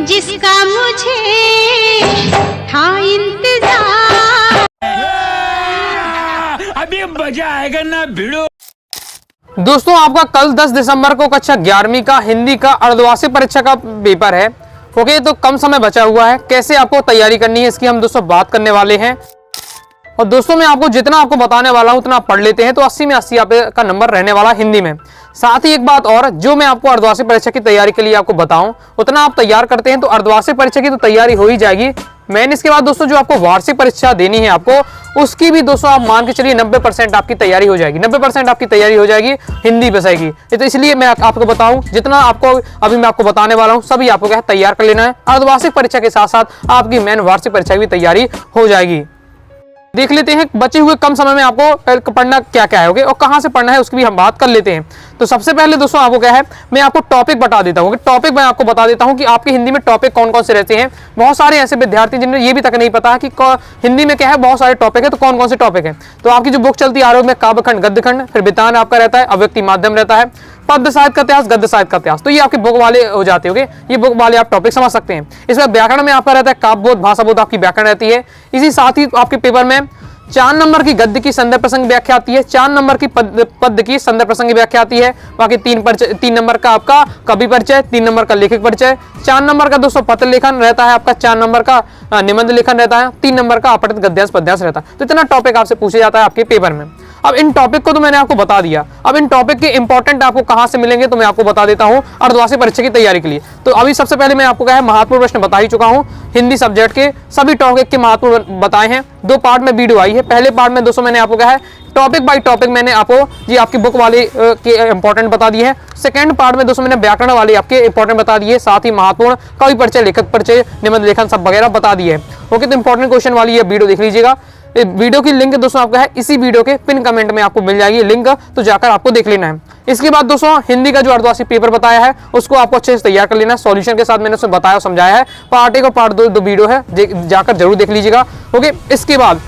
जिसका मुझे था इंतजार। अभी मजा आएगा ना भिड़ो। दोस्तों आपका कल 10 दिसंबर को कक्षा 11वीं का हिंदी का अर्धवार्षिक परीक्षा का पेपर है। ओके, तो कम समय बचा हुआ है, कैसे आपको तैयारी करनी है इसकी हम दोस्तों बात करने वाले हैं। और दोस्तों मैं आपको जितना आपको बताने वाला हूं उतना आप पढ़ लेते हैं तो 80 में 80 आपका नंबर रहने वाला हिंदी में। साथ ही एक बात और, जो मैं आपको अर्धवार्षिक परीक्षा की तैयारी के लिए आपको बताऊं उतना आप तैयार करते हैं तो अर्धवार्षिक परीक्षा की तो तैयारी हो ही जाएगी। मैंने इसके बाद दोस्तों जो आपको वार्षिक परीक्षा देनी है आपको, उसकी भी दोस्तों आप मान के चलिए 90% आपकी तैयारी हो जाएगी। 90% आपकी तैयारी हो जाएगी हिंदी विषय की। तो इसलिए मैं आपको बताऊं जितना आपको अभी मैं आपको बताने वाला हूं सभी आपको क्या तैयार कर लेना है। अर्धवार्षिक परीक्षा के साथ साथ आपकी मेन वार्षिक परीक्षा की तैयारी हो जाएगी। देख लेते हैं बचे हुए कम समय में आपको पढ़ना क्या क्या है ओके, और कहां से पढ़ना है उसकी भी हम बात कर लेते हैं। तो सबसे पहले दोस्तों आपको क्या है, मैं आपको टॉपिक बता देता हूं। टॉपिक मैं आपको बता देता हूं कि आपकी हिंदी में टॉपिक कौन कौन से रहते हैं। बहुत सारे ऐसे विद्यार्थी जिन्हें ये भी तक नहीं पता है कि हिंदी में क्या है, बहुत सारे टॉपिक है तो कौन कौन से टॉपिक है। तो आपकी जो बुक चलती है आरोग्य में काव्यखंड, गद्यखंड, फिर वितान आपका रहता है, अव्यक्ति माध्यम रहता है, पद्य साहित्य का इतिहास, गद्य साहित्य का इतिहास। तो ये आपके बुक वाले हो जाते होंगे, ये बुक वाले आप टॉपिक समझ सकते हैं। इसमें व्याकरण में आपका रहता है काव्यबोध, भाषाबोध आपकी व्याकरण रहती है। इसी साथ ही आपके पेपर में 4 नंबर की गद्य की संदर्भ प्रसंग व्याख्या आती है, 4 नंबर की पद्य की संदर्भ प्रसंग व्याख्या आती है। बाकी 3 नंबर का आपका कवि परिचय, 3 नंबर का लेखक परिचय, 4 नंबर का दोस्तों पत्र लेखन रहता है आपका, 4 नंबर का निबंध लेखन रहता है, 3 नंबर का अपठित गद्यांश पद्यांश रहता है। तो इतना टॉपिक आपसे पूछा जाता है आपके पेपर में। अब इन टॉपिक को तो मैंने आपको बता दिया, अब इन टॉपिक के इंपॉर्टेंट आपको कहां से मिलेंगे तो मैं आपको बता देता हूं अर्धवार्षिक परीक्षा की तैयारी के लिए। तो अभी सबसे पहले मैं आपको क्या है महत्वपूर्ण प्रश्न बता ही चुका हूं। हिंदी सब्जेक्ट के सभी टॉपिक के महत्वपूर्ण बताए हैं। 2 पार्ट में वीडियो आई है। पहले पार्ट में दोस्तों मैंने आपको क्या है टॉपिक बाय टॉपिक मैंने आपको ये आपकी बुक वाले के इंपॉर्टेंट बता दिए हैं। सेकंड पार्ट में दोस्तों मैंने व्याकरण वाले आपके इंपॉर्टेंट बता दिए, साथ ही महत्वपूर्ण कवि परिचय, लेखक परिचय, निबंध लेखन सब वगैरह बता दिए हैं। ओके, तो इंपॉर्टेंट क्वेश्चन वाली ये वीडियो देख लीजिएगा। वीडियो की लिंक दोस्तों आपका है इसी वीडियो के पिन कमेंट में आपको मिल जाएगी लिंक, तो जाकर आपको देख लेना है। इसके बाद दोस्तों हिंदी का जो अर्धवार्षिक पेपर बताया है उसको आपको अच्छे से तैयार कर लेना है। सॉल्यूशन के साथ मैंने उसमें बताया और समझाया है। पार्ट 1 और पार्ट 2 वीडियो है, जाकर जरूर देख लीजिएगा। ओके, इसके बाद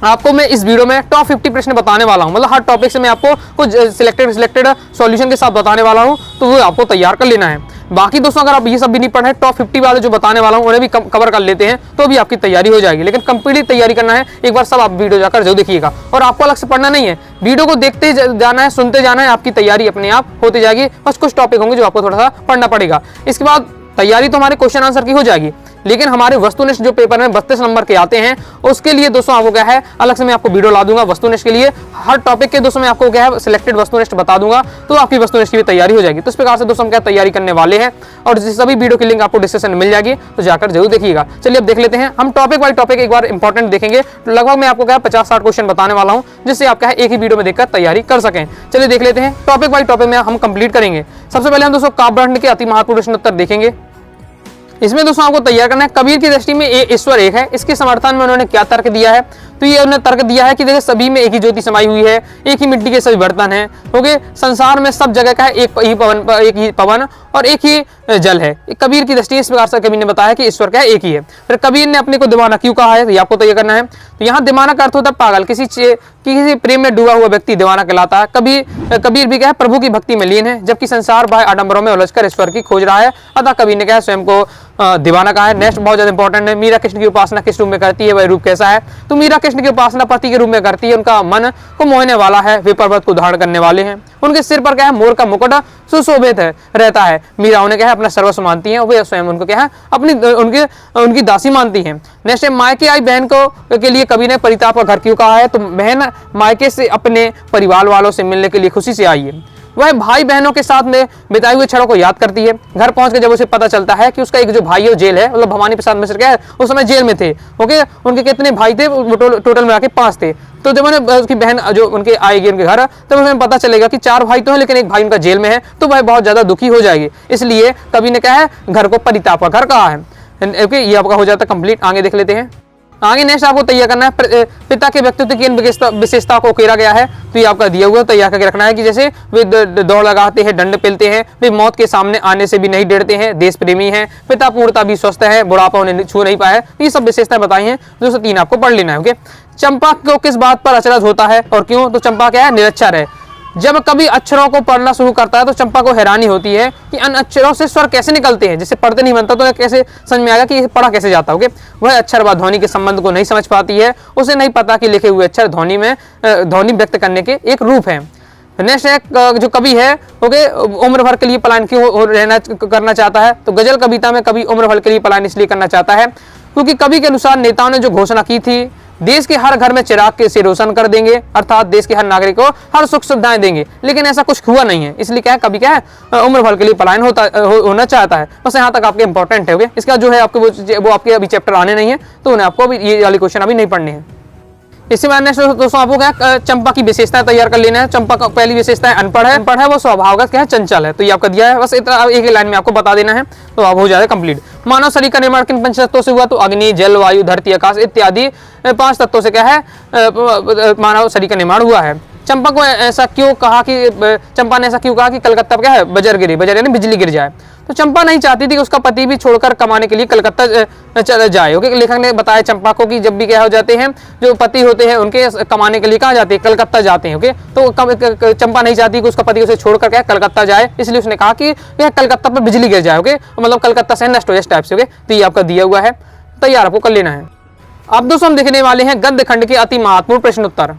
आपको मैं इस वीडियो में टॉप 50 प्रश्न बताने वाला हूं, मतलब हर टॉपिक से मैं आपको कुछ सिलेक्टेड सॉल्यूशन के साथ बताने वाला हूं, तो वो आपको तैयार कर लेना है। बाकी दोस्तों अगर आप ये सब भी नहीं पढ़े, टॉप 50 वाले जो बताने वाला हूं उन्हें भी कवर कर लेते हैं तो भी आपकी तैयारी हो जाएगी। लेकिन कंप्लीट तैयारी करना है, एक बार सब आप वीडियो जाकर जरूर देखिएगा। और आपको अलग से पढ़ना नहीं है, वीडियो को देखते जाना है, सुनते जाना है, आपकी तैयारी अपने आप होती जाएगी। बस कुछ टॉपिक होंगे जो आपको थोड़ा सा पढ़ना पड़ेगा। इसके बाद तैयारी तो हमारे क्वेश्चन आंसर की हो जाएगी, लेकिन हमारे वस्तुनिष्ठ जो पेपर में 32 नंबर के आते हैं उसके लिए दोस्तों आपको क्या है अलग से मैं आपको वीडियो ला दूंगा। वस्तुनिष्ठ के लिए हर टॉपिक के दोस्तों मैं आपको क्या है सिलेक्टेड वस्तुनिष्ठ बता दूंगा, तो आपकी वस्तुनिष्ठ की भी तैयारी हो जाएगी। तो इस प्रकार से दोस्तों हम क्या तैयारी करने वाले हैं और सभी वीडियो की लिंक आपको डिस्क्रिप्शन में मिल जाएगी, तो जाकर जरूर देखिएगा। चलिए अब देख लेते हैं हम टॉपिक बाय टॉपिक एक बार इंपॉर्टेंट देखेंगे। लगभग मैं आपको क्या 50-60 क्वेश्चन बताने वाला हूं, जिससे आप क्या है एक ही वीडियो में देखकर तैयारी कर सकें। चलिए देख लेते हैं टॉपिक बाय टॉपिक में हम कंप्लीट करेंगे। सबसे पहले हम दोस्तों काव्यखंड के अति महत्वपूर्ण प्रश्न उत्तर देखेंगे। इसमें दोस्तों आपको तैयार करना है कबीर की दृष्टि में ईश्वर एक है, इसके समर्थन में उन्होंने क्या तर्क दिया है। तो ये उन्होंने तर्क दिया है कि देखिए सभी में एक ही ज्योति समाई हुई है, एक ही मिट्टी के सभी बर्तन हैं। ओके, संसार में सब जगह का है एक ही पवन और एक ही जल है। कबीर की दृष्टि इस प्रकार से कबीर ने बताया कि ईश्वर क्या है एक ही है। फिर कबीर ने अपने को दीवाना क्यों कहा है, तो आपको तो ये करना है। तो यहाँ दीवाना का अर्थ होता है पागल, किसी प्रेम में डूबा हुआ व्यक्ति दीवाना कहलाता है। कबीर भी क्या है प्रभु की भक्ति में लीन है, जबकि संसार बाह्य आडंबरों में उलझकर ईश्वर की खोज रहा है। अतः कबीर ने क्या है स्वयं को दीवाना कहा है। नेक्स्ट बहुत ज्यादा इंपॉर्टेंट है, मीरा कृष्ण की उपासना किस रूप में करती है, वह रूप कैसा है। तो मीरा कृष्ण की उपासना पति के रूप में करती है, उनका मन को मोहने वाला है, वे पर्वत को धारण करने वाले हैं, उनके सिर पर क्या है मोर का मुकुट सुशोभित है रहता है। मीरा उन्हें क्या है अपना सर्वस्व मानती है, वे स्वयं उनको क्या है अपनी उनकी दासी मानती हैं। नेक्स्ट मायके आई बहन को के लिए कबीर ने परिताप का घर क्यों कहा है। तो बहन मायके से अपने परिवार वालों से मिलने के लिए खुशी से आई है, वह भाई बहनों के साथ में बिताए हुए क्षणों को याद करती है। घर पहुंचकर जब उसे पता चलता है कि उसका एक जो भाई है वो जेल है, मतलब भवानी प्रसाद मिश्र क्या है उस समय जेल में थे। ओके, उनके कितने भाई थे, टोटल मिला के 5 थे। तो जब उन्हें उसकी बहन जो उनके आएगी उनके घर, तब उन्हें पता चलेगा कि 4 भाई तो हैं लेकिन एक भाई उनका जेल में है, तो वह बहुत ज्यादा दुखी हो जाएगी। इसलिए कवि ने क्या है घर को परिताप का घर कहा है। ओके, ये आपका हो जाता है कंप्लीट। आगे देख लेते हैं। आगे नेक्स्ट आपको तैयार करना है पिता के व्यक्तित्व की विशेषता को उकेरा गया है। तो ये आपका दिया हुआ तैयार करके रखना है कि जैसे वे दौड़ लगाते हैं, दंड पेलते हैं, वे मौत के सामने आने से भी नहीं डरते हैं, देश प्रेमी हैं, पिता पूर्णता भी स्वस्थ है, बुढ़ापा उन्हें छू नहीं पाया। ये सब विशेषताएं बताई हैं, जो 3 आपको पढ़ लेना है। ओके, चंपा को किस बात पर अचरज होता है और क्यों। तो चंपा क्या है निरक्षर है, जब कभी अक्षरों को पढ़ना शुरू करता है तो चंपा को हैरानी होती है कि इन अक्षरों से स्वर कैसे निकलते हैं, जिसे पढ़ते नहीं बनता तो कैसे समझ में आएगा कि ये पढ़ा कैसे जाता है। वह अक्षर व ध्वनि के संबंध को नहीं समझ पाती है, उसे नहीं पता कि लिखे हुए अक्षर ध्वनि व्यक्त करने के एक रूप है। नेक्स्ट है जो कवि है ओके, उम्र भर के लिए पलायन क्यों रहना करना चाहता है, तो गजल कविता में कवि उम्र भर के लिए पलायन इसलिए करना चाहता है क्योंकि कवि के अनुसार नेताओं ने जो घोषणा की थी, देश के हर घर में चिराग से रोशन कर देंगे, अर्थात देश के हर नागरिक को हर सुख सुविधाएं देंगे, लेकिन ऐसा कुछ हुआ नहीं है। इसलिए क्या है, कभी क्या है उम्र भर के लिए पलायन होना चाहता है। बस यहाँ तक आपके इंपॉर्टेंट है। इसका जो है आपके वो आपके अभी चैप्टर आने नहीं है, तो उन्हें आपको अभी ये वाले क्वेश्चन अभी नहीं पढ़ने हैं। इसके बाद नेक्स्ट दोस्तों आपको क्या चंपा की विशेषताएं तैयार कर लेना है। चंपा का पहली विशेषता है अनपढ़ है, वो स्वभावगत क्या है, चंचल है। तो ये आपका दिया है, बस इतना एक लाइन में आपको बता देना है तो आप हो जाएगा कंप्लीट। मानव शरीर का निर्माण किन पंच तत्वों से हुआ, तो अग्नि, जल, वायु, धरती, आकाश इत्यादि 5 तत्वों से क्या है मानव शरीर का निर्माण हुआ है। चंपा ने ऐसा क्यों कहा कि कलकत्ता क्या है बजर यानी बिजली गिर जाए। तो चंपा नहीं चाहती थी कि उसका पति भी छोड़कर कमाने के लिए कलकत्ता चला जाए। ओके, लेखक ने बताया चंपा को कि जब भी क्या हो जाते हैं, जो पति होते हैं उनके कमाने के लिए कहाँ जाते हैं, कलकत्ता जाते हैं। ओके, तो चंपा नहीं चाहती कि उसका पति उसे छोड़कर क्या कलकत्ता जाए, इसलिए उसने कहा कि यह कलकत्ता पर बिजली गिर जाए। ओके, मतलब कलकत्ता से नष्ट हो इस टाइप से। ओके, तो ये आपका दिया हुआ है, तैयार आपको कर लेना है। अब दोस्तों हम देखने वाले हैं गद्य खंड के अति महत्वपूर्ण प्रश्न उत्तर।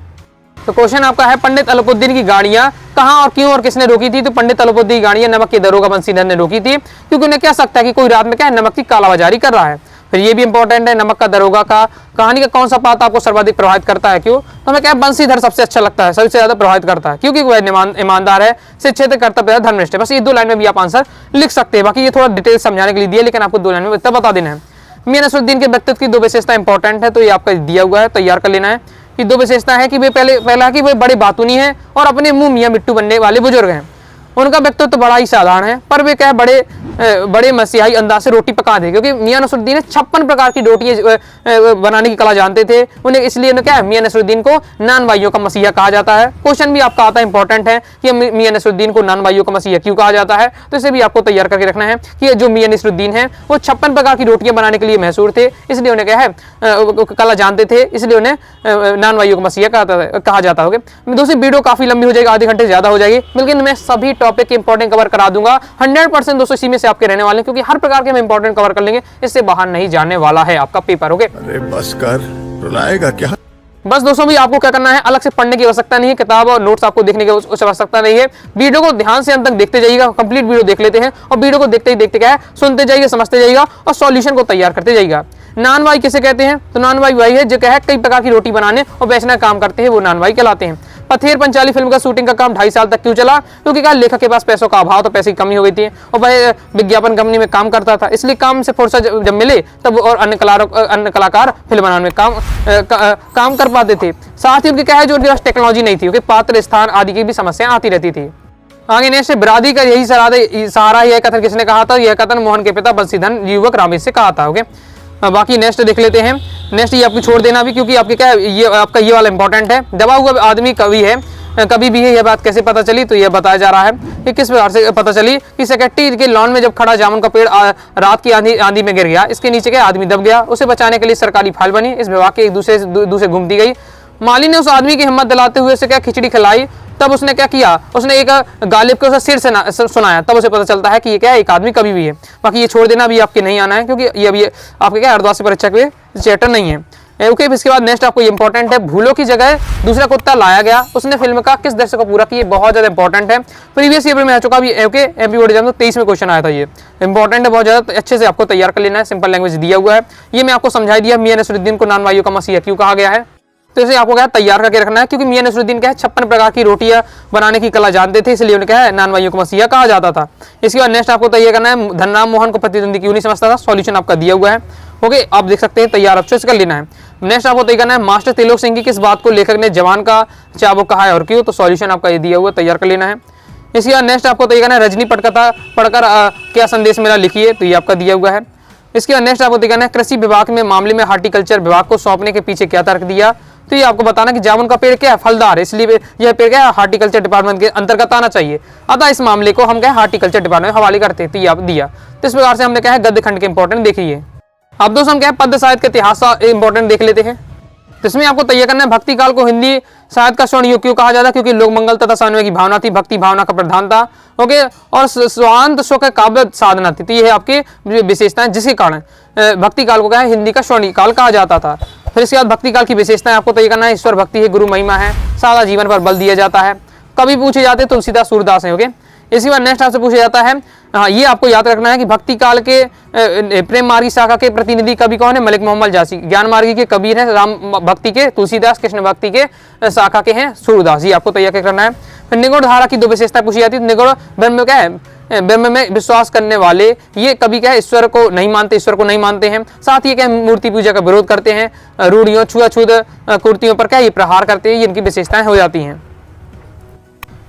तो क्वेश्चन आपका है, पंडित अलाउद्दीन की गाड़ियां कहां और क्यों और किसने रोकी थी। तो पंडित अलाउद्दीन की गाड़ियां नमक के दरोगा बंसीधर ने रोकी थी, क्योंकि उन्हें क्या सकता है कि कोई रात में क्या है नमक की कालाबाजारी कर रहा है। फिर ये भी इंपॉर्टेंट है, नमक का दरोगा का कहानी का कौन सा पात्र आपको सर्वाधिक प्रभावित करता है, क्यों, तो हमें क्या बंसीधर सबसे अच्छा लगता है, सबसे ज्यादा प्रभावित करता है, क्योंकि वह ईमानदार है, शिक्षित, कर्तव्य, धर्मनिष्ठ है। बस ये 2 लाइन में भी आप आंसर लिख सकते हैं। बाकी ये थोड़ा डिटेल समझाने के लिए दिया, लेकिन आपको 2 लाइन में इतना बता देना है। मियां नसरुद्दीन के व्यक्तित्व की 2 विशेषता इंपॉर्टेंट है, तो ये आपका दिया हुआ है, तैयार कर लेना है। कि 2 विशेषता है कि वे पहला कि वे बड़े बातूनी हैं और अपने मुंह मियां मिट्टू बनने वाले बुजुर्ग हैं। उनका व्यक्तित्व तो बड़ा ही साधारण है, पर वे क्या है बड़े मसीहाई अंदाज से रोटी पका दे, क्योंकि मियां नसरुद्दीन 56 प्रकार की रोटियां बनाने की कला जानते थे। उन्हें इसलिए क्या है मियां नसरुद्दीन को नान भाइयों का मसीहा कहा जाता है। क्वेश्चन भी आपका आता है, इंपॉर्टेंट है कि मियां नसरुद्दीन को नान भाइयों का मसीहा क्यों कहा जाता है, तो इसे भी आपको तैयार करके रखना है कि जो मियां नसरुद्दीन है वो 56 प्रकार की रोटियां बनाने के लिए मशहूर थे, इसलिए उन्हें क्या है कला जानते थे, इसलिए उन्हें नान भाइयों का मसीहा कहा जाता है। दोस्तों वीडियो काफी लंबी हो जाएगी, आधे घंटे ज्यादा हो जाएगी, लेकिन मैं सभी टॉपिक इंपॉर्टेंट कवर करा दूंगा 100%। दोस्तों इसी में से आपके रहने वाले हैं, क्योंकि हर प्रकार के हम इंपॉर्टेंट कवर कर लेंगे, इससे बाहर नहीं जाने वाला है आपका पेपर। ओके, अरे बस कर, रुलाएगा क्या। बस दोस्तों भी आपको क्या करना है, अलग से पढ़ने की आवश्यकता नहीं है, किताब और नोट्स आपको देखने की आवश्यकता नहीं है। वीडियो को ध्यान से अंत तक देखते जाइएगा, कंप्लीट वीडियो देख लेते हैं, और वीडियो को देखते ही देखते क्या है सुनते जाइए, समझते जाइएगा और सॉल्यूशन को तैयार करते जाइएगा। नान भाई किसे कहते हैं, तो नान भाई वही है जो क्या है कई प्रकार की रोटी बनाने और बेचने का काम करते हैं, वो नान भाई कहलाते हैं। पथेर पंचाली फिल्म का शूटिंग का काम 2.5 साल तक क्यों चला, क्योंकि क्या लेखक के पास पैसों का अभाव, तो पैसे की कमी हो गई थी, और वह विज्ञापन कंपनी में काम करता था, इसलिए काम से फुर्सत जब मिले तब और अन्य कलाकार फिल्म बनाने में काम कर पाते थे। साथ ही उनके क्या है जो उनके पास टेक्नोलॉजी नहीं थी, क्योंकि पात्र स्थान आदि की भी समस्या आती रहती थी। आगे नेक्स्ट बिरादरी का यही सहारा यह कथन किसने कहा था, यह कथन मोहन के पिता बंसीधर युवक रामेश से कहा था। ओके, बाकी नेक्स्ट देख लेते हैं। नेक्स्ट ये आपको छोड़ देना भी, क्योंकि आपके क्या है ये आपका ये वाला इंपॉर्टेंट है। दबा हुआ आदमी कवि है, कभी भी है, यह बात कैसे पता चली, तो यह बताया जा रहा है कि किस प्रकार से पता चली कि सेक्रेटरी के लॉन में जब खड़ा जामुन का पेड़ रात की आंधी में गिर गया, इसके नीचे क्या आदमी दब गया, उसे बचाने के लिए सरकारी फाइल बनी, इस विभाग के एक दूसरे घूमती गई। माली ने उस आदमी की हिम्मत दिलाते हुए उसे क्या खिचड़ी खिलाई, तब उसने क्या किया, उसने एक गालिब को सिर से सुनाया, तब उसे पता चलता है कि ये क्या है एक आदमी कवि भी है। बाकी ये छोड़ देना भी आपके नहीं आना है, क्योंकि ये अभी आपके क्या अर्धवार्षिक परीक्षा के चैप्टर नहीं है। ओके, इसके बाद नेक्स्ट आपको इंपॉर्टेंट है, भूलों की जगह दूसरा कुत्ता लाया गया, उसने फिल्म का किस दृश्य को पूरा किया, बहुत ज्यादा इंपॉर्टेंट है, प्रीवियस ईयर में आ चुका। ओके, एमपी बोर्ड एग्जाम 23 में क्वेश्चन आया था, ये इंपॉर्टेंट है बहुत ज्यादा, तो अच्छे से आपको तैयार कर लेना है। सिंपल लैंग्वेज दिया हुआ है, ये मैं आपको समझाई दिया मियां नसरुद्दीन को नान भाइयों का मसीहा क्यों कहा गया है, तो इसे आपको क्या तैयार करके रखना है, क्योंकि मियां नसरुद्दीन क्या है 56 प्रकार की रोटियां बनाने की कला जानते थे, इसलिए उन्हें क्या है नान भाइयों को मसीहा कहा जाता था। इसके बाद नेक्स्ट आपको तैयार करना है, धनराम मोहन को प्रतिद्वंदी क्यों नहीं समझता था, सॉल्यूशन आपका दिया हुआ है। ओके, आप देख सकते हैं, तैयार अच्छे से कर लेना है। नेक्स्ट आपको तय करना है, मास्टर तिलोक सिंह की किस बात को लेखक ने जवान का चाबुक कहा है और क्यों, तो सॉल्यूशन आपका ये दिया हुआ है, तैयार कर लेना है। इसके बाद नेक्स्ट आपको तय करना है, रजनी पटकथा पढ़कर क्या संदेश मिला लिखिए, तो ये आपका दिया हुआ है। इसके बाद नेक्स्ट आपको तय करना है, कृषि विभाग में मामले में हार्टिकल्चर विभाग को सौंपने के पीछे क्या तर्क दिया, तो ये आपको बताना कि जामुन का पेड़ क्या है फलदार है, इसलिए यह पेड़ क्या है हार्टिकल्चर डिपार्टमेंट के अंतर्गत आना चाहिए, अतः इस मामले को हम क्या है हार्टिकल्चर डिपार्टमेंट में हवाले करते हैं, तो ये आप दिया। तो इस प्रकार से हमने क्या है गद्य खंड के इंपॉर्टेंट देखिए। अब दोस्तों हम क्या है पद्य साहित्य के इतिहास का इंपॉर्टेंट देख लेते हैं। तो इसमें आपको तैयार करना है भक्ति काल को हिंदी साहित्य का स्वर्ण युग क्यों कहा जाता है, क्योंकि लोक मंगल तथा समन्वय की भावना थी, भक्ति भावना का प्रधान था। ओके, और स्वांत शो का काव्य साधना थी। तो ये है आपकी विशेषताएं जिसके कारण भक्ति काल को क्या है हिंदी का स्वर्ण काल कहा जाता था। फिर इसके बाद भक्ति काल की विशेषताएं आपको तय करना है। ईश्वर भक्ति है, गुरु महिमा है, सादा जीवन पर बल दिया जाता है। कवि पूछे जाते हैं तुलसीदास सूरदास है। ओके, इसके बाद नेक्स्ट आपसे पूछा जाता है, हाँ ये आपको याद रखना है कि भक्ति काल के प्रेम मार्गी शाखा के प्रतिनिधि कवि कौन है? मलिक मोहम्मद जासी। ज्ञान मार्गी के कबीर है राम भक्ति के तुलसीदास, कृष्ण भक्ति के शाखा के हैं सूरदास। ये आपको तैयार करना है। फिर निगुण धारा की दो विशेषता पूछी जाती है। निगुण ब्रह्म क्या है? ब्रह्म में विश्वास करने वाले ये कभी क्या है ईश्वर को नहीं मानते, ईश्वर को नहीं मानते हैं। साथ ही क्या मूर्ति पूजा का विरोध करते हैं, रूढ़ियों छुआछूत कुर्तियों पर क्या ये प्रहार करते हैं। ये इनकी विशेषताएं हो जाती हैं।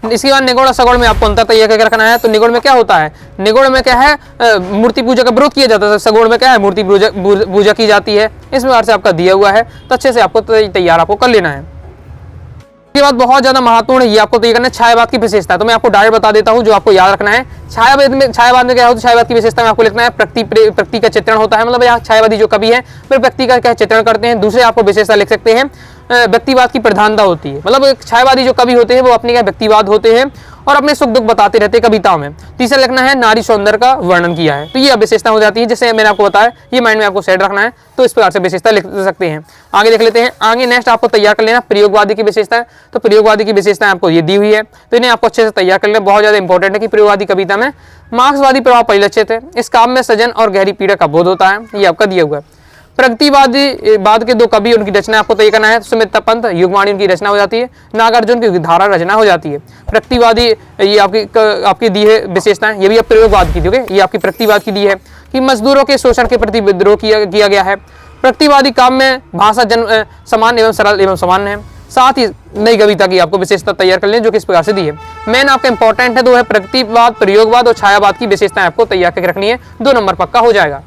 इसके बाद निगुण और सगुण में आपको अंतर तय करके रखना है। तो निगुण में क्या होता है? निगुण में क्या है मूर्ति पूजा का विरोध किया जाता है। सगुण में क्या है मूर्ति पूजा की जाती है। इस प्रकार से आपका दिया हुआ है, तो अच्छे से आपको तैयार आपको कर लेना है। इसके बाद बहुत ज्यादा महत्वपूर्ण है, ये आपको तय करना है छायावाद की विशेषता। तो मैं आपको डायरेक्ट बता देता हूँ जो आपको याद रखना है। छायावाद में क्या होता है? छायावाद की विशेषता में आपको लिखना है प्रकृति का चित्रण होता है। मतलब यहाँ छायावादी जो कवि है फिर प्रकृति का क्या चित्रण करते हैं। दूसरे आपको विशेषता लिख सकते हैं व्यक्तिवाद की प्रधानता होती है। मतलब छायावादी जो कवि होते हैं वो अपने क्या व्यक्तिवाद होते हैं और अपने सुख दुख बताते रहते हैं कविताओं में। तीसरा लिखना है नारी सौंदर्य का वर्णन किया है। तो ये विशेषता हो जाती है, जैसे मैंने आपको बताया, ये माइंड में आपको सेट रखना है। तो इस प्रकार से विशेषता लिख सकते हैं। आगे देख लेते हैं। आगे नेक्स्ट आपको तैयार कर लेना प्रयोगवादी की विशेषता है। तो प्रयोगवादी की विशेषता आपको ये दी हुई है, तो इन्हें आपको अच्छे से तैयार कर लेना। बहुत ज्यादा इंपॉर्टेंट है कि प्रयोगवादी कविता में मार्क्सवादी प्रभाव परिलक्षित है। इस काव्य में सजन और गहरी पीड़ा का बोध होता है। ये आपका दिया हुआ है। प्रगतिवादी बाद के दो कवि उनकी रचना आपको तय करना है। सुमित्रा पंत युगवाणी उनकी रचना हो जाती है। नागार्जुन की धारा रचना हो जाती है। प्रगतिवादी ये आपकी दी है विशेषताएं, ये भी आप प्रयोगवाद की दी। ये आपकी प्रगतिवाद की दी है कि मजदूरों के शोषण के प्रति विद्रोह किया गया है। प्रगतिवादी काव्य में भाषा जन समान एवं सरल एवं सामान्य है। साथ ही नई कविता की आपको विशेषता तैयार कर लें जो कि इस प्रकार से दी है। मेन आपका इंपॉर्टेंट है दो है प्रगतिवाद, प्रयोगवाद और छायावाद की विशेषताएं आपको तैयार करके रखनी है। 2 नंबर पक्का हो जाएगा।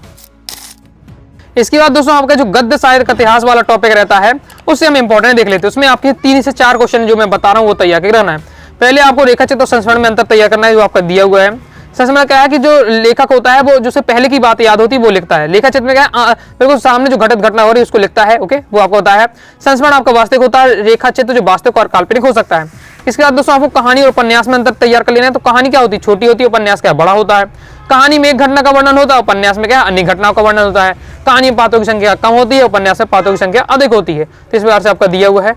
इसके बाद दोस्तों आपका जो गद्य साहित्य का इतिहास वाला टॉपिक रहता है उससे हम इंपॉर्टेंट देख लेते हैं। उसमें आपके 3 से 4 क्वेश्चन जो मैं बता रहा हूँ वो तैयार करके रहना है। पहले आपको रेखाचित्र और संस्मरण में अंतर तैयार करना है जो आपका दिया हुआ है। संस्मरण क्या है कि जो लेखक होता है वो जो से पहले की बात याद होती है वो लिखता है। लेखाचित्र में क्या है बिल्कुल सामने जो घटना हो रही है उसको लिखता है। ओके, वो आपको होता है। संस्मरण आपका वास्तविक होता है। रेखाचित्र जो वास्तविक और काल्पनिक हो सकता है। इसके बाद दोस्तों आपको कहानी और उपन्यास में अंतर तैयार कर लेना है। तो कहानी क्या होती है? छोटी होती है। उपन्यास क्या बड़ा होता है। कहानी में एक घटना का वर्णन होता है, उपन्यास में क्या अन्य घटनाओं का वर्णन होता है। कहानी में पात्रों की संख्या कम होती है, उपन्यास में पात्रों की संख्या अधिक होती है। तो इस प्रकार से आपका दिया हुआ है।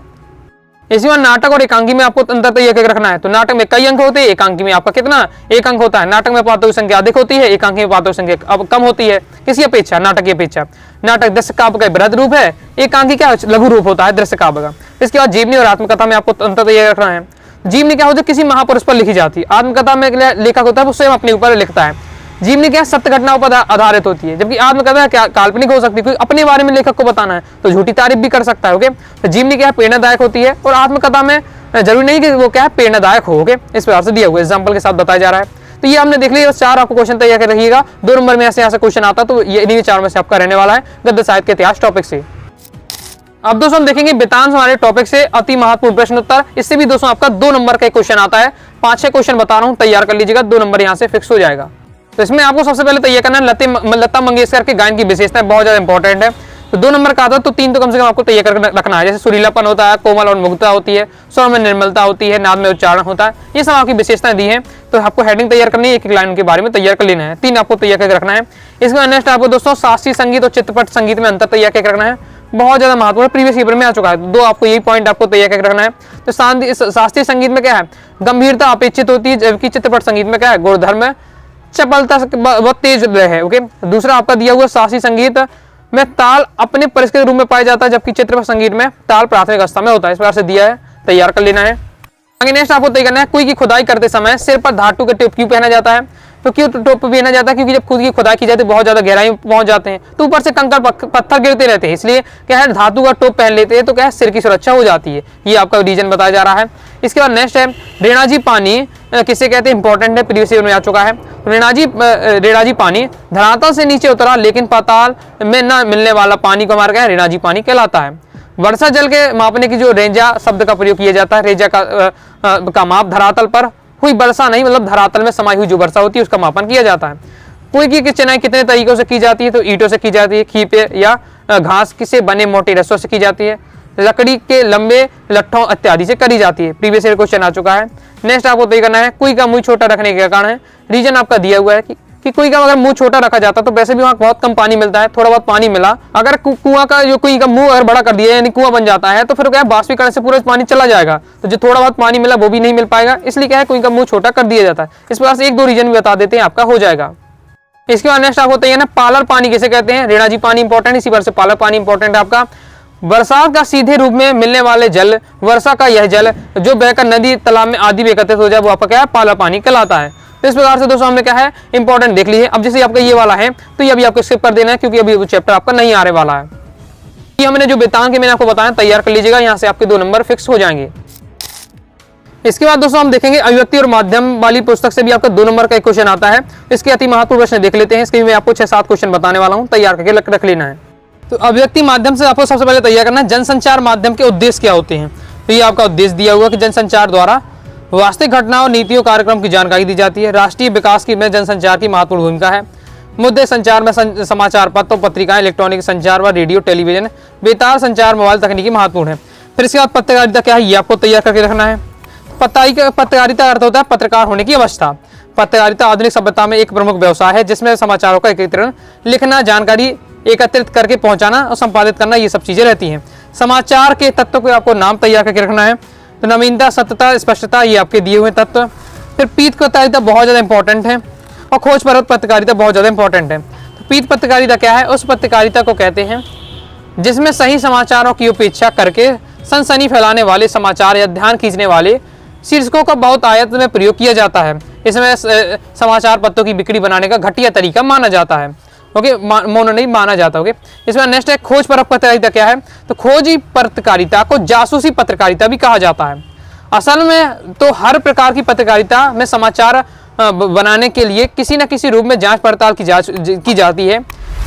इसी बार नाटक और एकांकी में आपको अंतर तैयार करके रखना है। तो नाटक में कई अंक होते हैं, एकांकी में आपका कितना? 1 अंक होता है। नाटक में पात्रों की संख्या अधिक होती है, एकांकी में पात्रों की संख्या अब कम होती है। किसी अपेक्षा? नाटक की अपेक्षा। नाटक दृश्य काव्य का बृहद रूप है, एकांकी क्या लघु रूप होता है दृश्य काव्य का। इसके बाद जीवनी और आत्मकथा में आपको अंतर तैयार रखना है। जीवनी क्या होती है? किसी महापुरुष पर लिखी जाती है। आत्मकथा में लेखक होता है वो स्वयं अपने ऊपर लिखता है। जीवनी क्या सत्य घटनाओं पर आधारित होती है, जबकि आत्मकथा क्या काल्पनिक हो सकती है। कोई अपने बारे में लेखक को बताना है तो झूठी तारीफ भी कर सकता है। ओके, तो जीवनी क्या है प्रेरणादायक होती है और आत्मकथा में जरूरी नहीं कि वो क्या है प्रेरणादायक हो। ओके, इस प्रकार से दिया हुआ एग्जाम्पल के साथ बताया जा रहा है। तो ये हमने देख लिया। 4 आपको क्वेश्चन तैयार कर रखिएगा। 2 नंबर में ऐसे क्वेश्चन आता तो ये इन्हीं 4 में से आपका रहने वाला है गद्य साहित्य के इतिहास टॉपिक से। अब दोस्तों हम देखेंगे वेदांत हमारे टॉपिक से अति महत्वपूर्ण प्रश्न उत्तर। इससे भी दोस्तों आपका 2 नंबर का क्वेश्चन आता है। 5-6 क्वेश्चन बता रहा हूँ, तैयार कर लीजिएगा। 2 नंबर यहाँ से फिक्स हो जाएगा। तो इसमें आपको सबसे पहले तैयार करना है लता मंगेशकर के गायन की विशेषताएं बहुत ज्यादा इंपॉर्टेंट है। तो 2 नंबर का आता है तो 3 तो कम से कम आपको तैयार करके रखना है। जैसे सुरीलापन होता है, कोमल और मुग्धता होती है, स्वर में निर्मलता होती है, नाद में उच्चारण होता है। ये सब आपकी विशेषताएं दी हैं। तो आपको हेडिंग तैयार करनी है, एक लाइन के बारे में तैयार कर लेना है। 3 आपको तैयार करके रखना है। इसके बाद नेक्स्ट आपको दोस्तों शास्त्रीय संगीत और चित्रपट संगीत में अंतर तैयार करके रखना है। बहुत ज्यादा महत्वपूर्ण प्रीवियस पेपर में आ चुका है। 2 आपको यही पॉइंट आपको तैयार करके रखना है। तो शास्त्रीय संगीत में क्या है गंभीरता अपेक्षित होती है, जबकि चित्रपट संगीत में क्या है गुणधर्म चपलता बहुत तेज है। ओके, दूसरा आपका दिया हुआ शास्त्रीय संगीत में ताल अपने परिष्कृत रूप में पाया जाता है, जबकि चित्रपट संगीट में ताल प्राथमिक अवस्था में होता है। इस प्रकार से दिया है, तैयार कर लेना है। आगे नेक्स्ट आपको तय करना है कुएं की खुदाई करते समय सिर पर धातु के टेप क्यों पहना जाता है। तो क्यों टोप पहना जाता है? क्योंकि जब खुद की खुदाई की जाती है बहुत ज्यादा गहराई में पहुंच जाते हैं तो ऊपर से कंकड़ पत्थर गिरते रहते हैं, इसलिए क्या है धातु का टोप पहन लेते हैं तो क्या है सिर की सुरक्षा हो जाती है। ये आपका रीजन बताया जा रहा है। इसके बाद नेक्स्ट है रेणाजी पानी किसे कहते हैं? इंपॉर्टेंट है, प्रीवियस ईयर में आ चुका है। रेणाजी पानी धरातल से नीचे उतरा लेकिन पाताल में न मिलने वाला पानी को हमारा क्या है रेणाजी पानी कहलाता है। वर्षा जल के मापने की जो रेंजा शब्द का प्रयोग किया जाता है, रेंजा का माप धरातल पर हुई वर्षा नहीं, मतलब धरातल में समाई हुई जो वर्षा होती है उसका मापन किया जाता है। कुएं की चिनाई कितने तरीकों से की जाती है? तो ईंटों से की जाती है, खीपे या घास से बने मोटे रस्सों से की जाती है, लकड़ी के लंबे लट्ठों इत्यादि से करी जाती है। प्रीवियस ईयर क्वेश्चन आ चुका है। नेक्स्ट आपको तय करना है कुई का मुंह छोटा रखने का कारण है। रीजन आपका दिया हुआ है कि कुई का अगर मुंह छोटा रखा जाता तो वैसे भी वहाँ बहुत कम पानी मिलता है, थोड़ा बहुत पानी मिला, अगर कुआं का जो कुई का मुंह अगर बड़ा कर दिया यानी कुआं बन जाता है तो फिर क्या है बाष्पीकरण से पूरा पानी चला जाएगा, तो जो थोड़ा बहुत पानी मिला वो भी नहीं मिल पाएगा, इसलिए क्या है कुई का मुंह छोटा कर दिया जाता है। इस प्रकार से 1-2 रीजन भी बता देते हैं, आपका हो जाएगा। इसके बाद नेक्स्ट आपको तय ना पालर पानी किसे कहते हैं। रेणा जी पानी इंपॉर्टेंट, इसी बार से पालर पानी इंपॉर्टेंट है आपका। बरसात का सीधे रूप में मिलने वाले जल, वर्षा का यह जल जो बहकर नदी तालाब में आदि में एकत्रित हो जाए वो आपका क्या है पाला पानी कहलाता है। तो इस प्रकार से दोस्तों हमने क्या है इंपॉर्टेंट देख लीजिए। अब जैसे आपका ये वाला है तो ये अभी आपको स्किप कर देना है क्योंकि अभी वो चैप्टर आपका नहीं आने वाला है। ये हमने जो वेतांग मैंने आपको बताया तैयार कर लीजिएगा, यहाँ से आपके 2 नंबर फिक्स हो जाएंगे। इसके बाद दोस्तों हम देखेंगे अभिव्यक्ति और माध्यम वाली पुस्तक से भी आपका 2 नंबर का एक क्वेश्चन आता है। इसके अति महत्वपूर्ण प्रश्न देख लेते हैं। इसके भी मैं आपको 6-7 क्वेश्चन बताने वाला हूँ, तैयार करके रख लेना है। तो अभिव्यक्ति माध्यम से आपको सबसे पहले तैयार करना है जनसंचार माध्यम के उद्देश्य क्या होते हैं। तो ये आपका उद्देश्य दिया हुआ कि जनसंचार द्वारा वास्तविक घटनाओं नीतियों कार्यक्रम की जानकारी दी जाती है। राष्ट्रीय विकास की में जनसंचार की महत्वपूर्ण भूमिका है। मुद्दे संचार में समाचार पत्र पत्रिकाएं इलेक्ट्रॉनिक संचार व रेडियो टेलीविजन बेतार संचार मोबाइल तकनीकी महत्वपूर्ण है। फिर इसके बाद पत्रकारिता क्या है ये आपको तैयार करके रखना है। पत्रकारिता अर्थ होता है पत्रकार होने की अवस्था। पत्रकारिता आधुनिक सभ्यता में एक प्रमुख व्यवसाय है जिसमें समाचारों का एकत्रीकरण, लिखना, जानकारी एकत्रित करके पहुंचाना और संपादित करना ये सब चीजें रहती हैं। समाचार के तत्व को आपको नाम तैयार करके रखना है। तो नवीनता, सत्यता, स्पष्टता ये आपके दिए हुए तत्व। फिर पीठ पत्रकारिता बहुत ज़्यादा इंपॉर्टेंट है और खोजपरक पत्रकारिता बहुत ज़्यादा इंपॉर्टेंट है। तो पीठ पत्रकारिता क्या है, उस पत्रकारिता को कहते हैं जिसमें सही समाचारों की उपेक्षा करके सनसनी फैलाने वाले समाचार या ध्यान खींचने वाले शीर्षकों का बहुत आयत में प्रयोग किया जाता है। इसमें समाचार पत्रों की बिक्री बनाने का घटिया तरीका माना जाता है। ओके, मौन नहीं माना जाता। ओके, इसमें नेक्स्ट है खोजपरक पत्रकारिता क्या है। तो खोजी पत्रकारिता को जासूसी पत्रकारिता भी कहा जाता है। असल में तो हर प्रकार की पत्रकारिता में समाचार बनाने के लिए किसी न किसी रूप में जांच पड़ताल की जाती है,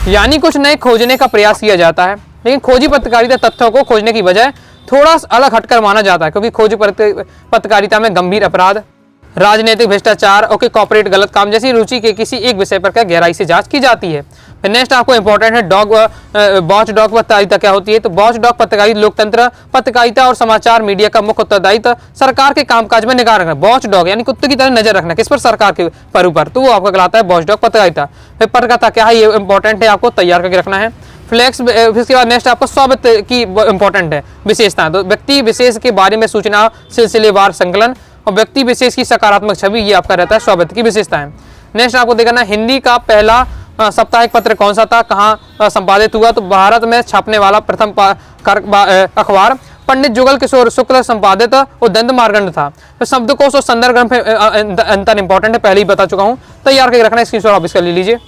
यानी कुछ नए खोजने का प्रयास किया जाता है। लेकिन खोजी पत्रकारिता तथ्यों को खोजने की बजाय थोड़ा अलग हटकर माना जाता है, क्योंकि खोजी पत्रकारिता में गंभीर अपराध, राजनीतिक भ्रष्टाचार और कॉर्पोरेट गलत काम जैसी रुचि के किसी एक विषय पर क्या गहराई से जांच की जाती है। फिर नेक्स्ट आपको इंपॉर्टेंट है वॉच डॉग पत्रकारिता क्या होती है। तो वॉच डॉग पत्रकारिता लोकतंत्र पत्रकारिता और समाचार मीडिया का मुख्य उत्तरदायित्व सरकार के कामकाज में निगाह रखना। वॉच डॉग यानी कुत्ते की तरह नजर रखना किस पर, सरकार के पर ऊपर, तो वो आपका कहलाता है वॉच डॉग पत्रकारिता। फिर पत्रकारिता क्या है ये इंपॉर्टेंट है, आपको तैयार करके रखना है। फ्लैक्स, इसके बाद नेक्स्ट आपको स्वामित्व की इंपॉर्टेंट है विशेषता। तो व्यक्ति विशेष के बारे में सूचना सिलसिलेवार संकलन और व्यक्ति विशेष की सकारात्मक छवि ये आपका रहता है स्वामित्व की विशेषता है। नेक्स्ट आपको देखना हिंदी का पहला साप्ताहिक पत्र कौन सा था, कहाँ संपादित हुआ। तो भारत में छपने वाला प्रथम अखबार पंडित जुगल किशोर शुक्ल संपादित उद्दंत मार्गंड था। तो शब्दकोश और संदर्भ ग्रंथ में अंतर इंपॉर्टेंट है, पहले ही बता चुका हूँ, तैयार करके रखना है, स्क्रीनशॉट आप इसका ले लीजिए।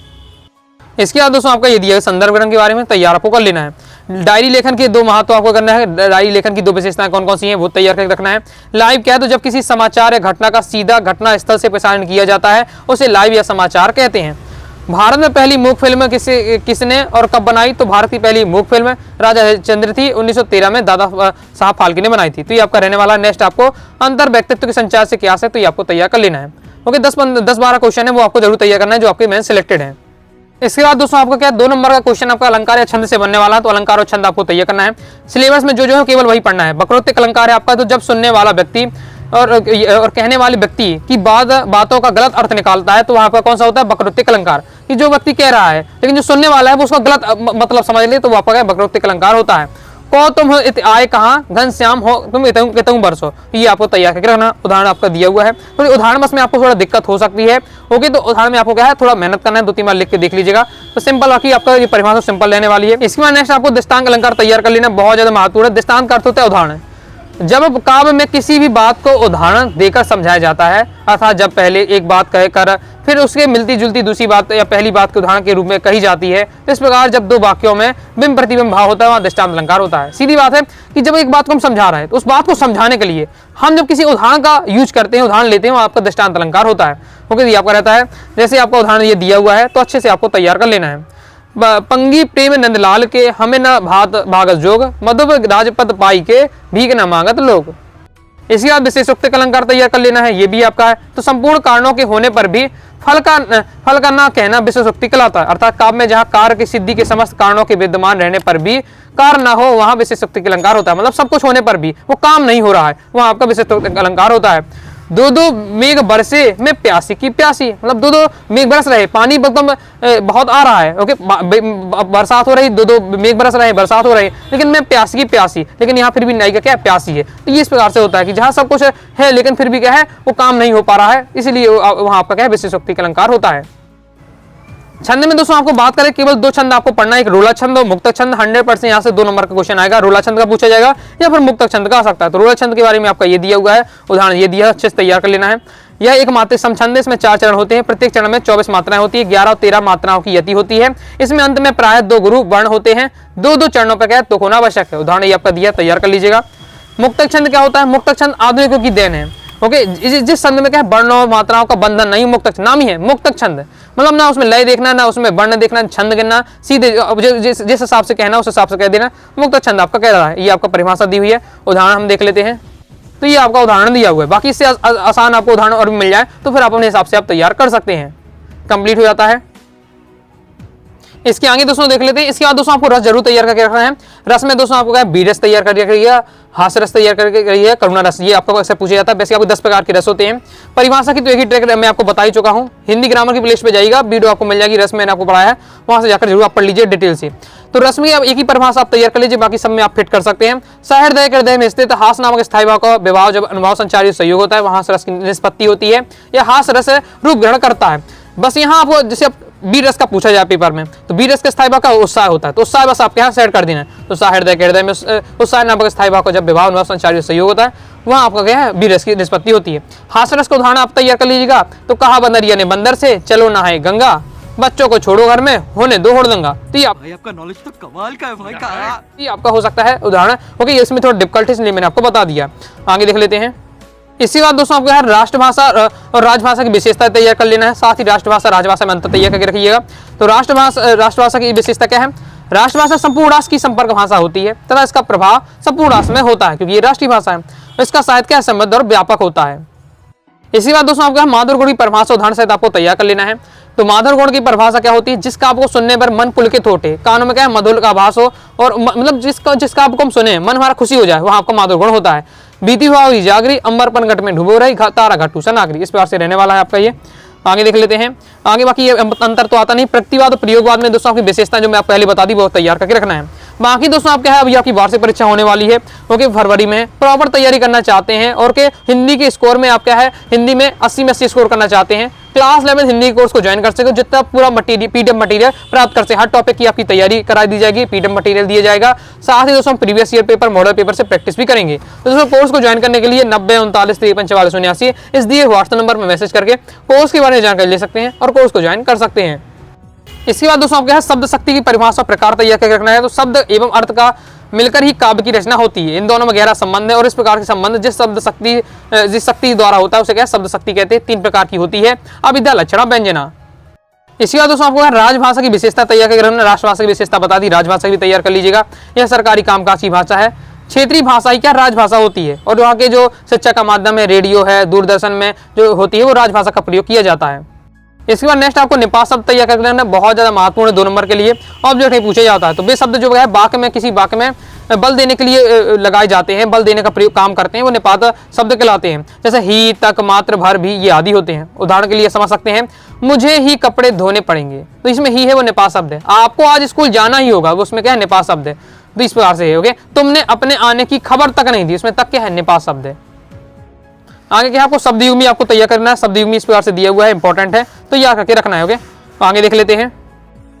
इसके बाद दोस्तों आपका ये दिया है संदर्भ ग्रंथ के बारे में, तैयार आपको कर लेना है। डायरी लेखन के 2 महत्व आपको करना है। डायरी लेखन की 2 विशेषताएं कौन कौन सी हैं वो तैयार करके रखना है। लाइव क्या है, तो जब किसी समाचार या घटना का सीधा घटना स्थल से प्रसारण किया जाता है उसे लाइव या समाचार कहते हैं। भारत में पहली मूक फिल्म किसने और कब बनाई। तो भारत की पहली मूक फिल्म राजा चंद्र थी, 1913 में दादा साहब फाल्के ने बनाई थी। तो ये आपका रहने वाला। नेक्स्ट आपको अंतर व्यक्तित्व के संचार से क्या है, तो ये आपको तैयार कर लेना है। ओके, 10-12 क्वेश्चन है वो आपको जरूर तैयार करना है जो आपके मेन सिलेक्टेड है। इसके बाद दोस्तों आपका क्या 2 नंबर का क्वेश्चन आपका अलंकार या छंद से बनने वाला है। तो अलंकार और छंद आपको तैयार करना है। सिलेबस में जो है केवल वही पढ़ना है। वक्रोक्तिक अलंकार है आपका, तो जब सुनने वाला व्यक्ति और कहने वाले व्यक्ति की बातों का गलत अर्थ निकालता है तो वहां पर कौन सा होता है वक्रोक्तिक अलंकार, कि जो व्यक्ति कह रहा है लेकिन जो सुनने वाला है वो उसका गलत मतलब समझ ले, तो वहां पर वक्रोक्तिक अलंकार होता है। को तुम आए कहाँ, घनश्याम हो तुम इतने बरसो, ये आपको तैयार करके रखना। उदाहरण आपका दिया हुआ है, तो उदाहरण बस में आपको थोड़ा दिक्कत हो सकती है। ओके, तो उदाहरण में आपको क्या है थोड़ा मेहनत करना है, 2-3 बार लिख के देख लीजिएगा। तो सिंपल बाकी आपका ये परिभाषा सिंपल रहने वाली है। इसके बाद नेक्स्ट आपको दृष्टांत अलंकार तैयार कर लेना, बहुत ज्यादा महत्वपूर्ण है। दृष्टांत का अर्थ होता है उदाहरण। जब काव्य में किसी भी बात को उदाहरण देकर समझाया जाता है, अर्थात जब पहले एक बात कहकर फिर उसके मिलती जुलती दूसरी बात या पहली बात के उदाहरण के रूप में कही जाती है, तो इस प्रकार जब 2 वाक्यों में बिंब प्रतिबिंब भाव होता है वहां दृष्टांत अलंकार होता है। सीधी बात है कि जब एक बात को हम समझा रहे हैं तो उस बात को समझाने के लिए हम जब किसी उदाहरण का यूज करते हैं, उदाहरण लेते हैं, वो आपका दृष्टांत अलंकार होता है। ओके, ये आपका रहता है। जैसे आपका उदाहरण ये दिया हुआ है तो अच्छे से आपको तैयार कर लेना है। पंगी प्रेम नंदलाल के हमें न भात भागस जोग, मधुब राजपद पाई के भीख न मांगत लोग। इसके बाद विशेषोक्त अलंकार तैयार कर लेना है, ये भी आपका है। तो संपूर्ण कारणों के होने पर भी फल का ना कहना विशेषोक्ति कहलाता है। अर्थात काव्य में जहां कार्य की सिद्धि के समस्त कारणों के विद्यमान रहने पर भी कार्य ना हो वहां विशेषोक्ति अलंकार होता है। मतलब सब कुछ होने पर भी वो काम नहीं हो रहा है, वहां आपका विशेषोक्ति अलंकार होता है। दो दो मेघ बरसे में प्यासी की प्यासी, मतलब दो दो मेघ बरस रहे, पानी एकदम बहुत आ रहा है, ओके, बरसात हो रही, दो दो मेघ बरस रहे, बरसात हो रही, लेकिन मैं प्यासी की प्यासी, लेकिन यहाँ फिर भी नायिका क्या है, प्यासी है। तो ये इस प्रकार से होता है कि जहाँ सब कुछ है लेकिन फिर भी क्या है, वो काम नहीं हो पा रहा है, इसीलिए वहां आपका क्या है, विशेषोक्ति का अलंकार होता है। छंद में दोस्तों आपको बात करें, केवल दो छंद आपको पढ़ना है, एक रोला छंद और मुक्तक छंद। 100% यहाँ से 2 नंबर का क्वेश्चन आएगा, रोला छंद का पूछा जाएगा या फिर मुक्तक छंद का आ सकता है। तो रोला छंद के बारे में आपका ये दिया हुआ है, उदाहरण ये दिया, अच्छे से तैयार कर लेना है। यह एक मात्रिक सम छंद है, इसमें 4 चरण होते हैं, प्रत्येक चरण में 24 मात्राएं होती है, 11 और 13 मात्राओं की यति होती है। इसमें अंत में प्राय 2 गुरु वर्ण होते हैं, 2-2 चरणों पर क्या तुक होना आवश्यक है। उदाहरण ये आपका दिया, तैयार कर लीजिएगा। मुक्तक छंद क्या होता है, मुक्तक छंद आधुनिकों की देन है, ओके। जिस छंद में क्या है, वर्णों मात्राओं का बंधन नहीं, मुक्तक नाम ही है मुक्तक छंद, मतलब ना उसमें लय देखना, ना उसमें वर्ण देखना, छंद गिनना, सीधे जिस हिसाब से कहना उस हिसाब से कह देना, मुक्तक छंद आपका कह रहा है। ये आपका परिभाषा दी हुई है, उदाहरण हम देख लेते हैं। तो ये आपका उदाहरण दिया हुआ है, बाकी इससे आसान आपको उदाहरण और भी मिल जाए तो फिर आप अपने हिसाब से आप तैयार कर सकते हैं, कंप्लीट हो जाता है। इसके आगे दोस्तों देख लेते हैं। इसके बाद दोस्तों आपको रस जरूर तैयार करके रखना है। रस में दोस्तों आपको क्या है, बीरस तैयार करके रखिएगा, हास रस तैयार करके रखिएगा, करुणा रस, ये आपको अक्सर पूछा जाता है। वैसे आपको 10 प्रकार के रस होते हैं। परिभाषा की तो एक ही ट्रैक मैं आपको बता ही चुका हूँ, हिंदी ग्रामर की प्लेलिस्ट पे जाइएगा, वीडियो आपको मिल जाएगी, रस मैंने आपको पढ़ाया है, वहां से जाकर जरूर आप पढ़ लीजिए डिटेल से। तो रस में आप एक ही परिभाषा आप तैयार कर लीजिए, बाकी सब में आप फिट कर सकते हैं। सहृदय के हृदय में स्थित हास नामक स्थायी भाव का विभाव जब अनुभव संचारी संयोग होता है, वहां से रस की निष्पत्ति होती है, या हास रस रूप ग्रहण करता है। बस यहाँ आपको जैसे बी रस का पूछा जाए पेपर में, तो बी रस के स्थायी भाव का उत्साह होता है, तो उत्साह बस आपके यहाँ सेट कर देना है। तो सहृदय के हृदय में उत्साह नामक स्थायी भाव का जब विभाव अनुभव संचारी संयोग होता है, वहां आपका क्या है, बी रस की निष्पत्ति होती है। हास रस का उदाहरण आप तैयार कर लीजिएगा। तो कहा बंदरिया ने बंदर से, चलो नहाए गंगा, बच्चों को छोड़ो घर में, होने दो होड़दंगा। तो ये आपका नॉलेज तो कमाल का है भाई का। ये आपका हो सकता है उदाहरण, ओके। इसमें थोड़ा डिफिकल्ट है इसलिए मैंने आपको बता दिया। आगे देख लेते हैं। इसी बात दोस्तों आपको यार राष्ट्रभाषा और राजभाषा की विशेषता तैयार कर लेना है, साथ ही राष्ट्रभाषा राजभाषा में अंतर तैयार करके रखिएगा। तो राष्ट्रभाषा की विशेषता क्या है, राष्ट्रभाषा संपूर्ण राष्ट्र की संपर्क भाषा होती है तथा इसका प्रभाव संपूर्ण राष्ट्र में होता है, क्योंकि ये राष्ट्रीय भाषा है। इसका साहित्य क्या समृद्ध और व्यापक होता है। इसी बात दोस्तों आपको माधुर गुण की परिभाषा उदाहरण सहित आपको तैयार कर लेना है। तो माधुर गुण की परिभाषा क्या होती है, जिसका आपको सुनने पर मन पुलकित होते, कानों में क्या है, मधुर का आभास हो, और मतलब जिसका आपको हम सुने मन हमारा खुशी हो जाए, वहां आपका माधुर गुण होता है। बीती हुई जागरी, अंबरपन घट में डूबो रही, तारा घटू सनागरी, इस प्रकार से रहने वाला है आपका ये। आगे देख लेते हैं। आगे बाकी ये अंतर तो आता नहीं। प्रकृतिवाद और प्रयोगवाद में दोस्तों आपकी विशेषता जो मैं आपको पहले बता दी वो तैयार करके रखना है। बाकी दोस्तों आप क्या है, अभी आपकी वार्षिक परीक्षा होने वाली है, ओके, फरवरी में प्रॉपर तैयारी करना चाहते हैं, और के हिंदी के स्कोर में आप क्या है, हिंदी में 80 में 80 स्कोर करना चाहते हैं, क्लास 11 हिंदी कोर्स को ज्वाइन कर सके, जितना पूरा मटीरियल पीडीएफ मटीरियल प्राप्त कर सके, हर टॉपिक की आपकी तैयारी करा दी जाएगी, पीडीएफ मटीरियल दिया जाएगा। साथ ही दोस्तों previous year paper, model paper से प्रैक्टिस भी करेंगे। तो दोस्तों कोर्स को ज्वाइन करने के लिए 90 39 53 44 79 इस दिए व्हाट्सएप नंबर पर मैसेज करके कोर्स के बारे में जानकारी ले सकते हैं और कोर्स को ज्वाइन कर सकते हैं। इसके बाद दोस्तों आपके शब्द शक्ति की परिभाषा प्रकार तैयार करके रखना है। तो शब्द एवं अर्थ का मिलकर ही काव्य की रचना होती है, इन दोनों में गहरा संबंध है, और इस प्रकार के संबंध जिस शक्ति द्वारा होता है उसे क्या शब्द शक्ति कहते हैं। 3 प्रकार की होती है, अभिधा, लक्षणा, व्यंजना। इसी बाद दोस्तों आपको राजभाषा की विशेषता तैयार करके रखना। राष्ट्रभाषा की विशेषता बता दी, राजभाषा भी तैयार कर लीजिएगा। यह सरकारी कामकाज की भाषा है। क्षेत्रीय भाषा ही क्या राजभाषा होती है, और वहाँ के जो शिक्षा का माध्यम है, रेडियो है, दूरदर्शन में जो होती है वो राजभाषा का प्रयोग किया जाता है। इसके बाद नेक्स्ट आपको निपात शब्द तैयार करके रखना, बहुत ज्यादा महत्वपूर्ण है 2 नंबर के लिए, ऑब्जेक्ट ही पूछा जाता है। तो वे शब्द जो है वाक्य में, किसी वाक्य में बल देने के लिए लगाए जाते हैं, बल देने का प्रयोग काम करते हैं, वो निपात शब्द कहलाते हैं। जैसे ही, तक, मात्र, भर, भी, ये आदि होते हैं। उदाहरण के लिए समझ सकते हैं, मुझे ही कपड़े धोने पड़ेंगे, तो इसमें ही है वो निपात शब्द है। आपको आज स्कूल जाना ही होगा, वो उसमें क्या है, निपात शब्द है। तो इस प्रकार से है, ओके। तुमने अपने आने की खबर तक नहीं दी, उसमें तक क्या है, निपात शब्द है। आगे क्या आपको शब्द युग्म आपको तैयार करना है, शब्द युग्म इस प्रकार से दिया हुआ है, इंपॉर्टेंट है, तो याद करके रखना है, ओके। आगे देख लेते हैं।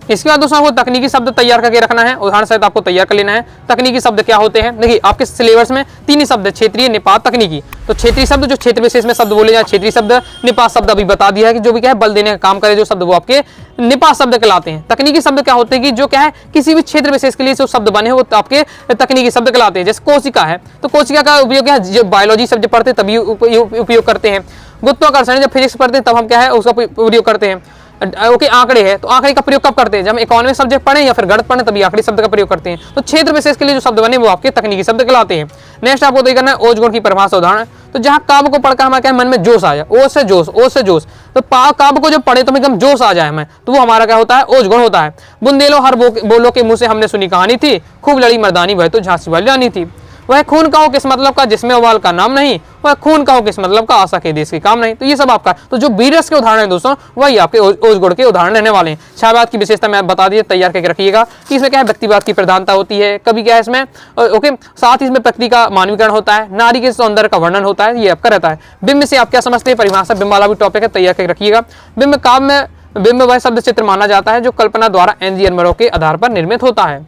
इसके बाद दोस्तों आपको तकनीकी शब्द तैयार करके रखना है, उदाहरण सहित आपको तैयार कर लेना है। तकनीकी शब्द क्या होते हैं, देखिए आपके सिलेबस में 3 ही शब्द है, क्षेत्रीय, निपात, तकनीकी। तो क्षेत्रीय शब्द जो क्षेत्र विशेष में शब्द बोले जाए क्षेत्रीय शब्द, निपात शब्द अभी बता दिया है कि जो भी क्या है बल देने का काम करे जो शब्द, वो आपके निपात शब्द कहलाते हैं। तकनीकी शब्द क्या होते हैं कि जो क्या है किसी भी क्षेत्र विशेष के लिए जो शब्द बने वो आपके तकनीकी शब्द कहलाते हैं। जैसे कोशिका है, तो कोशिका का उपयोग क्या है, जो बायोलॉजी शब्द पढ़ते हैं तभी उपयोग करते हैं। गुरुत्वाकर्षण जब फिजिक्स पढ़ते हैं तब हम क्या है उसका प्रयोग करते हैं। ओके आंकड़े है, तो आंकड़े का प्रयोग कब करते हैं? जब हम इकोनॉमिक सब्जेक्ट पढ़ें या फिर गणित पढ़ें तभी आंकड़े शब्द का प्रयोग करते हैं। तो क्षेत्र विशेष के लिए जो शब्द बने वो आपके तकनीकी शब्द कहलाते हैं। नेक्स्ट आपको तय करना है ओज गुण की परिभाषा उदाहरण। तो जहां काव्य को पढ़कर हमारे क्या मन में जोश आया, ओ से जोश, ओ से जोश, तो काव्य को जब पढ़े तो एकदम जोश आ जाए हमें, तो वो हमारा क्या होता है? ओज गुण होता है। बुंदेलो हर बोलो के मुंह से हमने सुनी कहानी थी, खूब लड़ी मर्दानी वह तो झांसी वाली रानी थी। वह खून का हो किस मतलब का जिसमें उबाल का नाम नहीं, वह खून का हो किस मतलब का आशा के देश के काम नहीं। तो ये सब आपका, तो जो बीरस के उदाहरण है दोस्तों वही आपके ओज गुण के उदाहरण रहने वाले हैं। छायावाद की विशेषता मैं बता दिए, तैयार करके रखिएगा कि इसमें क्या है, व्यक्तिवाद की प्रधानता होती है, कभी क्या है इसमें ओके, साथ ही इसमें प्रकृति का मानवीकरण होता है, नारी के सौंदर्य का वर्णन होता है, ये आपका रहता है। बिंब से आप क्या समझते हैं, परिभाषा, बिंब वाला भी टॉपिक है, तैयार करके रखिएगा। बिंब काव्य में बिंब वह शब्द चित्र माना जाता है जो कल्पना द्वारा एनजीएनमरों के आधार पर निर्मित होता है।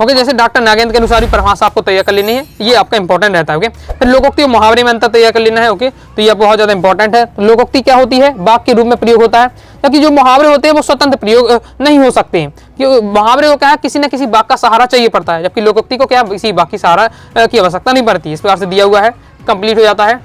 ओके, जैसे डॉक्टर नागेंद्र के अनुसार भी परिभाषा आपको तैयार कर लेनी है, ये आपका इंपॉर्टेंट रहता है। ओके, फिर लोकोक्ति और मुहावरे में अंतर तैयार कर लेना है। ओके, तो ये बहुत ज्यादा इंपॉर्टेंट है। तो लोकोक्ति क्या होती है? वाक्य के रूप में प्रयोग होता है, क्योंकि जो मुहावरे होते हैं वो स्वतंत्र प्रयोग नहीं हो सकते हैं, क्योंकि मुहावरे को क्या है, किसी न किसी वाक्य का सहारा चाहिए पड़ता है, जबकि लोकोक्ति को क्या किसी वाक्य सहारा की आवश्यकता नहीं पड़ती। इस प्रकार से दिया हुआ है, कंप्लीट हो जाता है।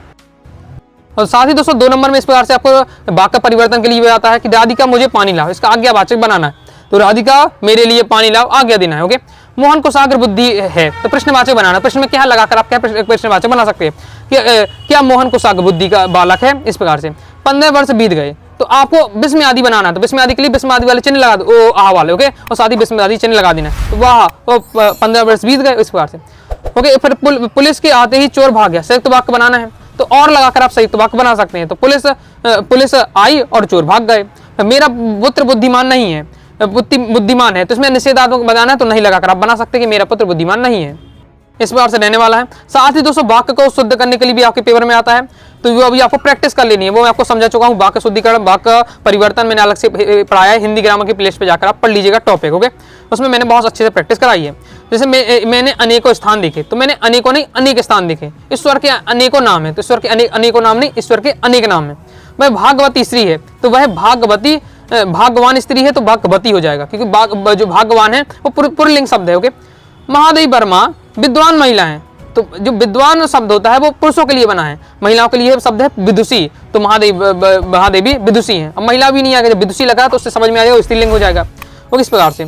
और साथ ही दोस्तों 2 नंबर में इस प्रकार से आपको वाक्य परिवर्तन के लिए भी आता है कि राधिका मुझे पानी लाओ, इसका आज्ञावाचक बनाना है। तो राधिका मेरे लिए पानी लाओ, आज्ञा देना है। ओके, मोहन कुशाग्र बुद्धि है, तो प्रश्नवाचक बनाना, प्रश्न में क्या लगाकर आप क्या प्रश्नवाचक बना सकते हैं कि क्या मोहन कुशाग्र बुद्धि का बालक है। इस प्रकार से 15 वर्ष बीत गए, तो आपको विस्म आदि बनाना है, तो विस्म आदि के लिए विस्म आदि वाले चिन्ह लगा दो, ओ आह वाले। ओके, और साथ ही विस्म आदि चिन्ह लगा देना, तो वाह 15 वर्ष बीत गए, इस प्रकार से। ओके, फिर पुलिस के आते ही चोर भाग गया, संयुक्त वाक्य बनाना है, तो और लगाकर आप संयुक्त वाक्य बना सकते हैं। तो पुलिस आई और चोर भाग गए। मेरा पुत्र बुद्धिमान नहीं है, बुद्धिमान है, तो इसमें निषेधात्मक बनाना है, तो नहीं लगाकर आप बना सकते कि मेरा पुत्र बुद्धिमान नहीं है। इस प्रकार से रहने वाला है। साथ ही दोस्तों वाक्य को शुद्ध करने के लिए भी आपके पेपर में आता है, तो वो अभी आपको प्रैक्टिस कर लेनी है, वो मैं आपको समझा चुका हूँ। वाक्य शुद्धिकरण, वाक्य परिवर्तन मैंने अलग से पढ़ाया है, हिंदी ग्रामर की प्लेलिस्ट पे जाकर आप पढ़ लीजिएगा टॉपिक। ओके, उसमें मैंने बहुत अच्छे से प्रैक्टिस कराई है। जैसे मैंने अनेकों स्थान देखे, तो मैंने अनेकों नहीं अनेक स्थान देखे। ईश्वर के अनेकों नाम है, तो ईश्वर के अनेकों नाम नहीं, ईश्वर के अनेक नाम है। वह भागवती स्त्री है, तो वह भागवती, भागवान स्त्री है तो भागवती हो जाएगा, क्योंकि जो भागवान है वो पुल्लिंग शब्द है। ओके, महादेवी वर्मा विद्वान महिला है, तो जो विद्वान शब्द होता है वो पुरुषों के लिए बना है, महिलाओं के लिए शब्द है विदुषी, तो महादेवी विदुषी है। अब महिला भी नहीं आएगा, जब विदुषी लगा तो उससे समझ में आ जाएगा स्त्रीलिंग हो जाएगा। वो किस प्रकार से।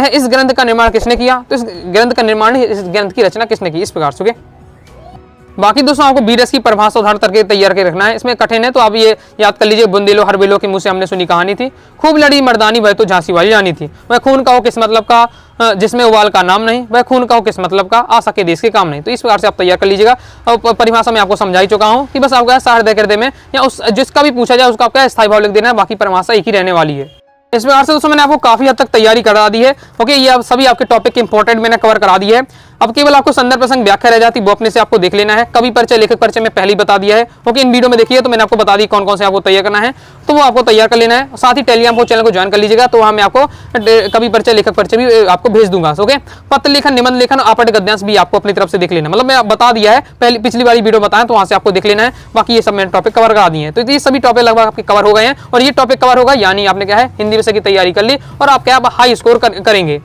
इस ग्रंथ का निर्माण किसने किया, तो इस ग्रंथ का निर्माण, इस ग्रंथ की रचना किसने की, इस प्रकार से। बाकी दोस्तों आपको बीरस की परिभाषा उदाहरण करके तैयार के रखना है, इसमें कठिन है तो आप ये याद कर लीजिए। बुंदेलो हर बेलो के मुंह से हमने सुनी कहानी थी, खूब लड़ी मर्दानी वह तो झांसी वाली रानी थी। वह खून का हो किस मतलब का जिसमें उबाल का नाम नहीं, वह खून का हो किस मतलब का आशा के देश के काम नहीं। तो इस प्रकार से आप तैयार कर लीजिएगा। और परिभाषा में आपको समझा ही चुका हूँ कि बस आपका साहृदय हृदय में या उस जिसका भी पूछा जाए उसका आपका स्थायी भाव लिख देना है, बाकी परिभाषा एक ही रहने वाली है। इस प्रकार से दोस्तों मैंने आपको काफी हद तक तैयारी करा दी है। ओके, ये आप सभी आपके टॉपिक के इंपॉर्टेंट मैंने कवर करा दिया है। अब केवल आपको संदर्भ प्रसंग व्याख्या रह जाती, वो अपने से आपको देख लेना है। कवि परिचय, लेखक परिचय में पहले ही बता दिया है। ओके, इन वीडियो में देखिए तो मैंने आपको बता दी कौन कौन से आपको तैयार करना है, तो वो आपको तैयार कर लेना है। साथ ही टेलीग्राम को चैनल को ज्वाइन कर लीजिएगा, तो वहाँ मैं आपको कवि परिचय, लेखक परिचय भी आपको भेज दूंगा। ओके, पत्र लेखन, निबंध लेखन, आपट गद्यांश भी आपको अपनी तरफ से देख लेना, मतलब मैं बता दिया है, पहले पिछली वाली वीडियो बताया तो वहाँ से आपको देख लेना है। बाकी ये सब मैंने टॉपिक कवर करा दिए हैं, तो ये सभी टॉपिक लगभग आपके कवर हो गए हैं। और ये टॉपिक कवर होगा यानी आपने क्या है, हिंदी विषय की तैयारी कर ली और आप क्या हाई स्कोर करेंगे।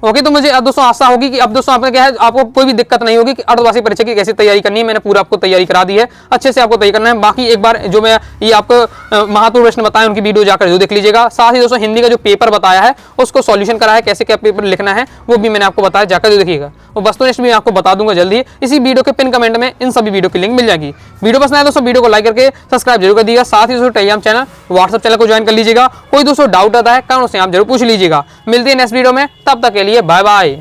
ओके, तो मुझे अब दोस्तों आशा होगी कि अब दोस्तों आपका क्या है, आपको कोई भी दिक्कत नहीं होगी कि अर्धवार्षिक परीक्षा की कैसे तैयारी करनी है। मैंने पूरा आपको तैयारी करा दी है, अच्छे से आपको तैयारी करना है। बाकी एक बार जो मैं ये आपको महत्वपूर्ण प्रश्न बताया उनकी वीडियो जाकर जो देख लीजिएगा। साथ ही दोस्तों हिंदी का जो पेपर बताया है उसको सॉल्यूशन करा है, कैसे क्या पेपर लिखना है वो भी मैंने आपको बताया, जाकर जो देखिएगा। और वस्तुनिष्ठ भी आपको बता दूंगा जल्दी। इसी वीडियो के पिन कमेंट में इन सभी वीडियो की लिंक मिल जाएगी। वीडियो पसंद आए दोस्तों वीडियो को लाइक करके सब्सक्राइब जरूर कर दीजिएगा। साथ ही दोस्तों टेलीग्राम चैनल, व्हाट्सएप चैनल को ज्वाइन कर लीजिएगा। कोई दोस्तों डाउट आता है कारण उसे आप जरूर पूछ लीजिएगा। मिलते हैं नेक्स्ट वीडियो में, तब तक के लिए बाय बाय।